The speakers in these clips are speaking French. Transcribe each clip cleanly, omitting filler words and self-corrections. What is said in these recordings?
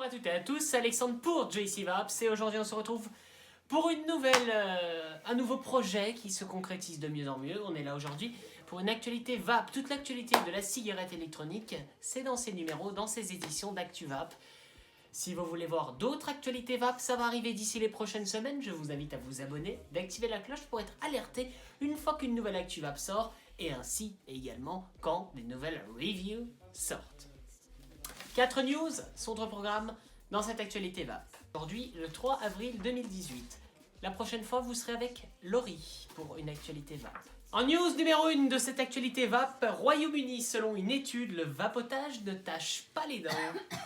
à toutes et à tous, c'est Alexandre pour JC Vaps et aujourd'hui on se retrouve pour un nouveau projet qui se concrétise de mieux en mieux. On est là aujourd'hui pour une actualité Vape. Toute l'actualité de la cigarette électronique, c'est dans ces numéros, dans ces éditions d'Actu Vape. Si vous voulez voir d'autres actualités Vape, ça va arriver d'ici les prochaines semaines. Je vous invite à vous abonner, d'activer la cloche pour être alerté une fois qu'une nouvelle Actu Vape sort et ainsi également quand des nouvelles reviews sortent. 4 news sont au programme dans cette actualité Vape. Aujourd'hui, le 3 avril 2018. La prochaine fois, vous serez avec Laurie pour une actualité Vape. En news numéro 1 de cette actualité Vape, Royaume-Uni, selon une étude, le vapotage ne tâche pas les dents.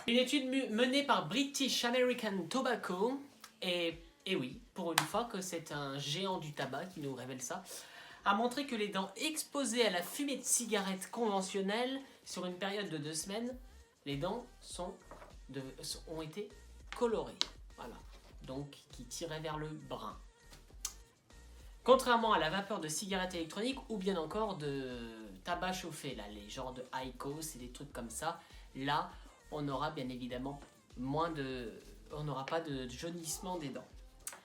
Une étude menée par British American Tobacco, et oui, pour une fois que c'est un géant du tabac qui nous révèle ça, a montré que les dents exposées à la fumée de cigarettes conventionnelle sur une période de 2 semaines, les dents ont été colorées, voilà, donc qui tiraient vers le brun. Contrairement à la vapeur de cigarettes électroniques ou bien encore de tabac chauffé, là, les genres de IQOS et des trucs comme ça, là, on aura bien évidemment on n'aura pas de jaunissement des dents.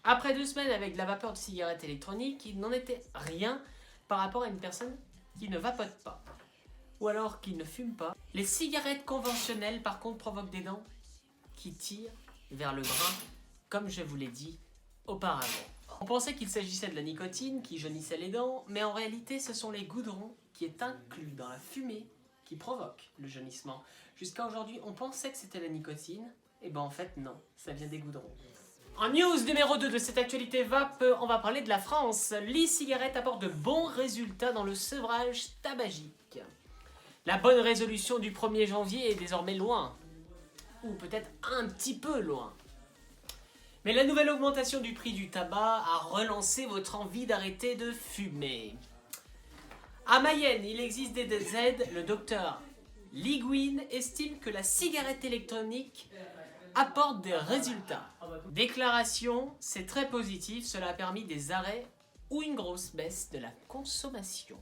Après 2 semaines avec de la vapeur de cigarettes électroniques, il n'en était rien par rapport à une personne qui ne vapote pas. Ou alors qui ne fume pas. Les cigarettes conventionnelles, par contre, provoquent des dents qui tirent vers le brun, comme je vous l'ai dit auparavant. On pensait qu'il s'agissait de la nicotine qui jaunissait les dents, mais en réalité, ce sont les goudrons qui est inclus dans la fumée qui provoquent le jaunissement. Jusqu'à aujourd'hui, on pensait que c'était la nicotine, et ben en fait, non, ça vient des goudrons. En news numéro 2 de cette actualité Vape, on va parler de la France. L'e-cigarette apporte de bons résultats dans le sevrage tabagique. La bonne résolution du 1er janvier est désormais loin. Ou peut-être un petit peu loin. Mais la nouvelle augmentation du prix du tabac a relancé votre envie d'arrêter de fumer. À Mayenne, il existe des aides. Le docteur Ligouine estime que la cigarette électronique apporte des résultats. Déclaration, c'est très positif. Cela a permis des arrêts ou une grosse baisse de la consommation.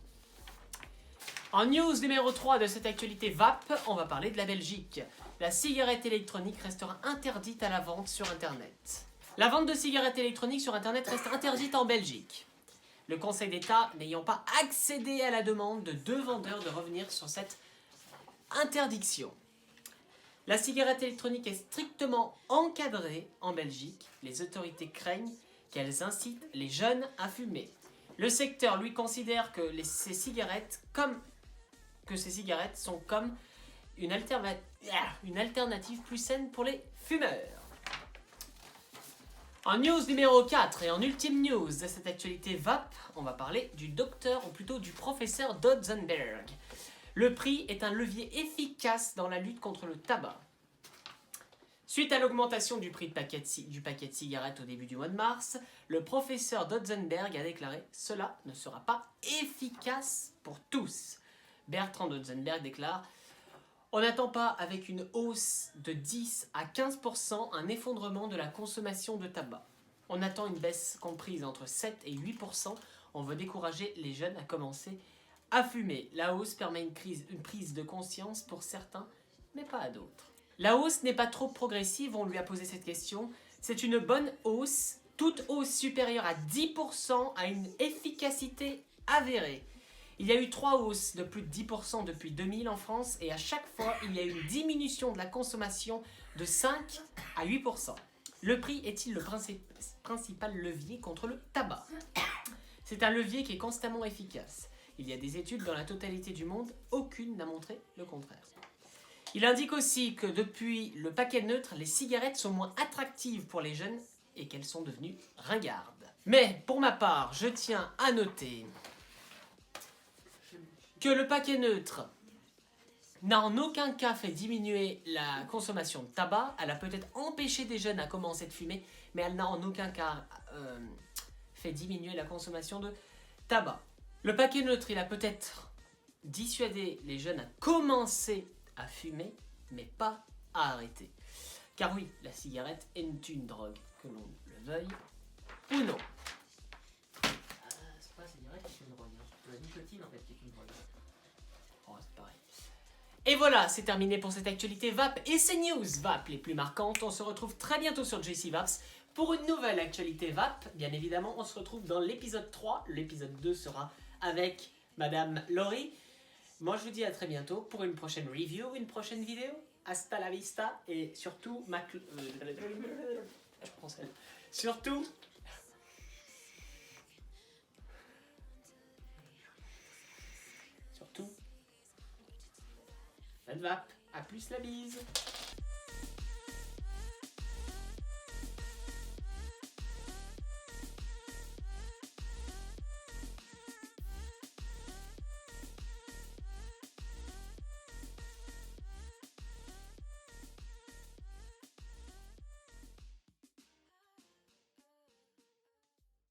En news numéro 3 de cette actualité Vape, on va parler de la Belgique. La cigarette électronique restera interdite à la vente sur Internet. La vente de cigarettes électroniques sur Internet reste interdite en Belgique. Le Conseil d'État n'ayant pas accédé à la demande de 2 vendeurs de revenir sur cette interdiction. La cigarette électronique est strictement encadrée en Belgique. Les autorités craignent qu'elles incitent les jeunes à fumer. Le secteur, lui, considère que ces cigarettes sont comme une alternative plus saine pour les fumeurs. En news numéro 4 et en ultime news de cette actualité Vape, on va parler du docteur, ou plutôt du professeur Dodzenberg. Le prix est un levier efficace dans la lutte contre le tabac. Suite à l'augmentation du prix du paquet de cigarettes au début du mois de mars, le professeur Dodzenberg a déclaré « Cela ne sera pas efficace pour tous ». Bertrand Dodzenberg déclare « On n'attend pas avec une hausse de 10 à 15% un effondrement de la consommation de tabac. On attend une baisse comprise entre 7 et 8%. On veut décourager les jeunes à commencer à fumer. La hausse permet une prise de conscience pour certains, mais pas à d'autres. La hausse n'est pas trop progressive, on lui a posé cette question. C'est une bonne hausse. Toute hausse supérieure à 10% a une efficacité avérée. Il y a eu 3 hausses de plus de 10% depuis 2000 en France et à chaque fois, il y a eu une diminution de la consommation de 5 à 8%. Le prix est-il le principal levier contre le tabac? C'est un levier qui est constamment efficace. Il y a des études dans la totalité du monde, aucune n'a montré le contraire. Il indique aussi que depuis le paquet neutre, les cigarettes sont moins attractives pour les jeunes et qu'elles sont devenues ringardes. Mais pour ma part, je tiens à noter que le paquet neutre n'a en aucun cas fait diminuer la consommation de tabac. Elle a peut-être empêché des jeunes à commencer de fumer, mais elle n'a en aucun cas fait diminuer la consommation de tabac. Le paquet neutre, il a peut-être dissuadé les jeunes à commencer à fumer, mais pas à arrêter. Car oui, la cigarette est une drogue, que l'on le veuille ou non. C'est pas la cigarette qui est une drogue, c'est la nicotine en fait qui est une drogue. Oh, c'est pareil. Et voilà, c'est terminé pour cette actualité VAP et ces news VAP les plus marquantes. On se retrouve très bientôt sur JC Vaps pour une nouvelle actualité VAP. Bien évidemment, on se retrouve dans l'épisode 3. L'épisode 2 sera avec Madame Laurie. Moi, je vous dis à très bientôt pour une prochaine review, une prochaine vidéo. Hasta la vista et surtout, je prends celle. Surtout, faites VAP. À plus la bise.